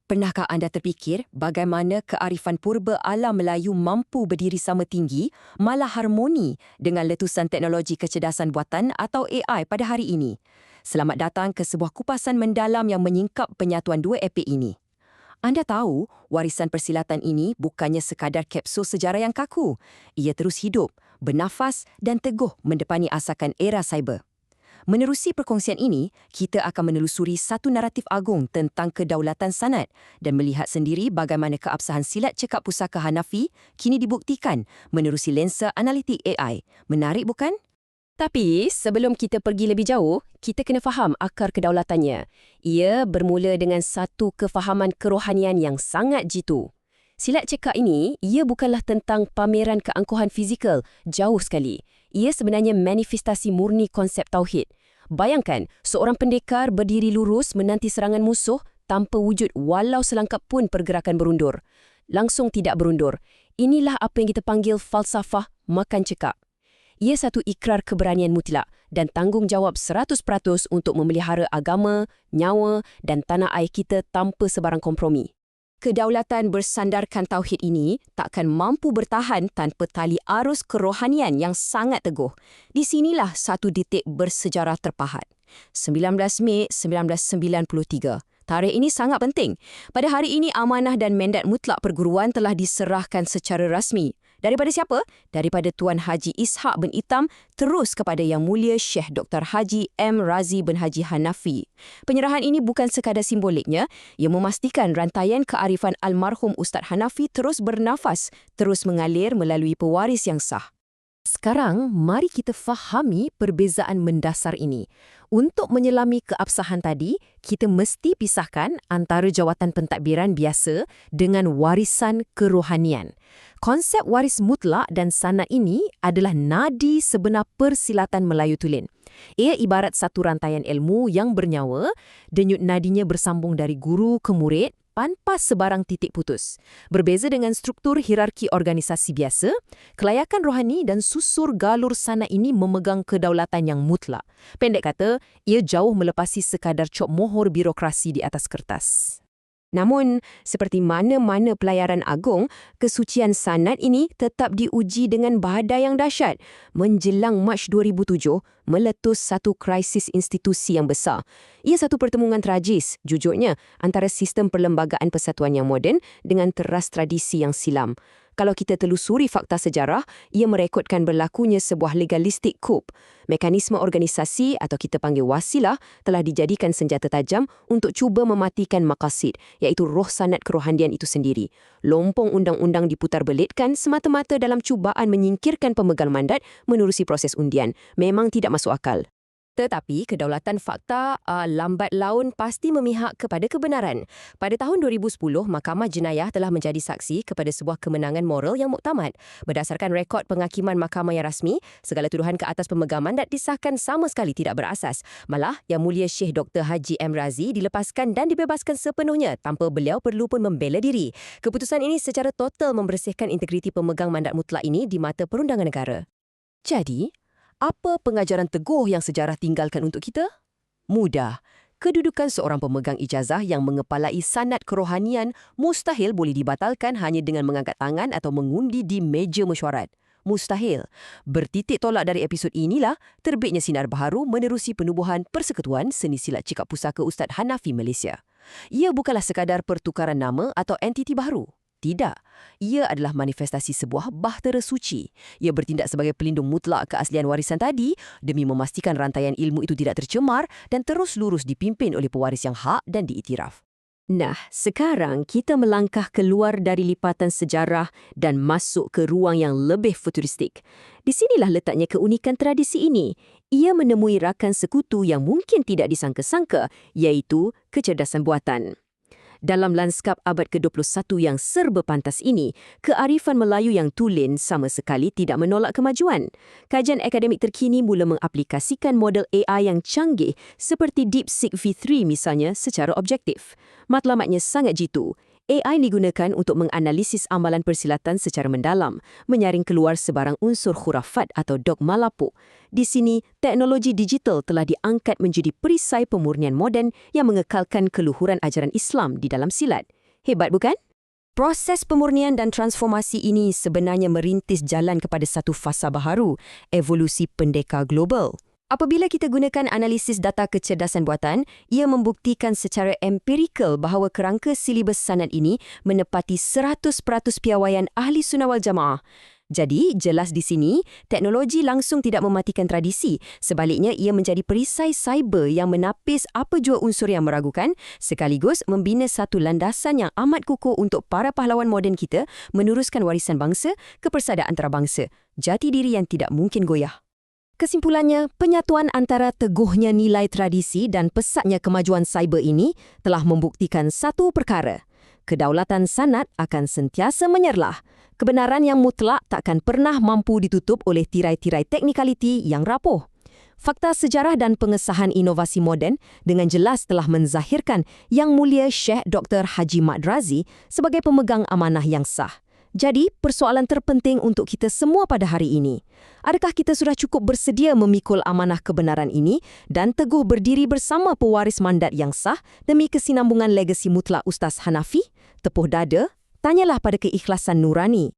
Pernahkah anda terfikir bagaimana kearifan purba alam Melayu mampu berdiri sama tinggi, malah harmoni dengan letusan teknologi kecerdasan buatan atau AI pada hari ini? Selamat datang ke sebuah kupasan mendalam yang menyingkap penyatuan dua epik ini. Anda tahu, warisan persilatan ini bukannya sekadar kapsul sejarah yang kaku. Ia terus hidup, bernafas dan teguh mendepani asakan era cyber. Menerusi perkongsian ini, kita akan menelusuri satu naratif agung tentang kedaulatan sanad dan melihat sendiri bagaimana keabsahan silat cekap pusaka Hanafi kini dibuktikan menerusi lensa analitik AI. Menarik bukan? Tapi sebelum kita pergi lebih jauh, kita kena faham akar kedaulatannya. Ia bermula dengan satu kefahaman kerohanian yang sangat jitu. Silat cekak ini, ia bukanlah tentang pameran keangkuhan fizikal, jauh sekali. Ia sebenarnya manifestasi murni konsep tauhid. Bayangkan, seorang pendekar berdiri lurus menanti serangan musuh tanpa wujud walau selangkap pun pergerakan berundur. Langsung tidak berundur. Inilah apa yang kita panggil falsafah makan cekak. Ia satu ikrar keberanian mutlak dan tanggungjawab 100% untuk memelihara agama, nyawa dan tanah air kita tanpa sebarang kompromi. Kedaulatan bersandarkan tauhid ini takkan mampu bertahan tanpa tali arus kerohanian yang sangat teguh. Di sinilah satu detik bersejarah terpahat. 19 Mei 1993. Tarikh ini sangat penting. Pada hari ini amanah dan mandat mutlak perguruan telah diserahkan secara rasmi. Daripada siapa? Daripada Tuan Haji Ishaq bin Itam terus kepada Yang Mulia Syekh Dr. Haji M. Razi bin Haji Hanafi. Penyerahan ini bukan sekadar simboliknya, ia memastikan rantaian kearifan almarhum Ustaz Hanafi terus bernafas, terus mengalir melalui pewaris yang sah. Sekarang, mari kita fahami perbezaan mendasar ini. Untuk menyelami keabsahan tadi, kita mesti pisahkan antara jawatan pentadbiran biasa dengan warisan kerohanian. Konsep waris mutlak dan sanad ini adalah nadi sebenar persilatan Melayu tulen. Ia ibarat satu rantaian ilmu yang bernyawa, denyut nadinya bersambung dari guru ke murid, tanpa sebarang titik putus. Berbeza dengan struktur hierarki organisasi biasa, kelayakan rohani dan susur galur sana ini memegang kedaulatan yang mutlak. Pendek kata, ia jauh melepasi sekadar cop mohor birokrasi di atas kertas. Namun, seperti mana-mana pelayaran agung, kesucian sanad ini tetap diuji dengan badai yang dahsyat. Menjelang Mac 2007, meletus satu krisis institusi yang besar. Ia satu pertemuan tragis, jujurnya, antara sistem perlembagaan persatuan yang moden dengan teras tradisi yang silam. Kalau kita telusuri fakta sejarah, ia merekodkan berlakunya sebuah legalistik coup. Mekanisme organisasi atau kita panggil wasilah telah dijadikan senjata tajam untuk cuba mematikan maqasid, iaitu roh sanad kerohanian itu sendiri. Lompong undang-undang diputarbelitkan semata-mata dalam cubaan menyingkirkan pemegang mandat menerusi proses undian. Memang tidak masuk akal. Tetapi kedaulatan fakta lambat laun pasti memihak kepada kebenaran. Pada tahun 2010, Mahkamah Jenayah telah menjadi saksi kepada sebuah kemenangan moral yang muktamad. Berdasarkan rekod penghakiman mahkamah yang rasmi, segala tuduhan ke atas pemegang mandat disahkan sama sekali tidak berasas. Malah, Yang Mulia Syekh Dr. Haji M. Razi dilepaskan dan dibebaskan sepenuhnya tanpa beliau perlu pun membela diri. Keputusan ini secara total membersihkan integriti pemegang mandat mutlak ini di mata perundangan negara. Jadi, apa pengajaran teguh yang sejarah tinggalkan untuk kita? Mudah. Kedudukan seorang pemegang ijazah yang mengepalai sanad kerohanian mustahil boleh dibatalkan hanya dengan mengangkat tangan atau mengundi di meja mesyuarat. Mustahil. Bertitik tolak dari episod inilah terbitnya sinar baharu menerusi penubuhan Persekutuan Seni Silat Cekap Pusaka Ustaz Hanafi Malaysia. Ia bukanlah sekadar pertukaran nama atau entiti baharu. Tidak. Ia adalah manifestasi sebuah bahtera suci. Ia bertindak sebagai pelindung mutlak keaslian warisan tadi demi memastikan rantaian ilmu itu tidak tercemar dan terus lurus dipimpin oleh pewaris yang hak dan diiktiraf. Nah, sekarang kita melangkah keluar dari lipatan sejarah dan masuk ke ruang yang lebih futuristik. Di sinilah letaknya keunikan tradisi ini. Ia menemui rakan sekutu yang mungkin tidak disangka-sangka, iaitu kecerdasan buatan. Dalam lanskap abad ke-21 yang serba pantas ini, kearifan Melayu yang tulen sama sekali tidak menolak kemajuan. Kajian akademik terkini mula mengaplikasikan model AI yang canggih seperti DeepSeek V3 misalnya secara objektif. Matlamatnya sangat jitu. AI digunakan untuk menganalisis amalan persilatan secara mendalam, menyaring keluar sebarang unsur khurafat atau dogma lapuk. Di sini, teknologi digital telah diangkat menjadi perisai pemurnian moden yang mengekalkan keluhuran ajaran Islam di dalam silat. Hebat bukan? Proses pemurnian dan transformasi ini sebenarnya merintis jalan kepada satu fasa baharu, evolusi pendekar global. Apabila kita gunakan analisis data kecerdasan buatan, ia membuktikan secara empirikal bahawa kerangka silibus sanad ini menepati 100% piawaian ahli sunnah wal jamaah. Jadi, jelas di sini, teknologi langsung tidak mematikan tradisi. Sebaliknya, ia menjadi perisai cyber yang menapis apa jua unsur yang meragukan, sekaligus membina satu landasan yang amat kukuh untuk para pahlawan moden kita meneruskan warisan bangsa ke persada antarabangsa. Jati diri yang tidak mungkin goyah. Kesimpulannya, penyatuan antara teguhnya nilai tradisi dan pesatnya kemajuan cyber ini telah membuktikan satu perkara. Kedaulatan sanad akan sentiasa menyerlah. Kebenaran yang mutlak takkan pernah mampu ditutup oleh tirai-tirai teknikaliti yang rapuh. Fakta sejarah dan pengesahan inovasi moden dengan jelas telah menzahirkan Yang Mulia Syekh Dr. Haji Madrazi sebagai pemegang amanah yang sah. Jadi, persoalan terpenting untuk kita semua pada hari ini, adakah kita sudah cukup bersedia memikul amanah kebenaran ini dan teguh berdiri bersama pewaris mandat yang sah demi kesinambungan legasi mutlak Ustaz Hanafi? Tepuh dada, tanyalah pada keikhlasan nurani.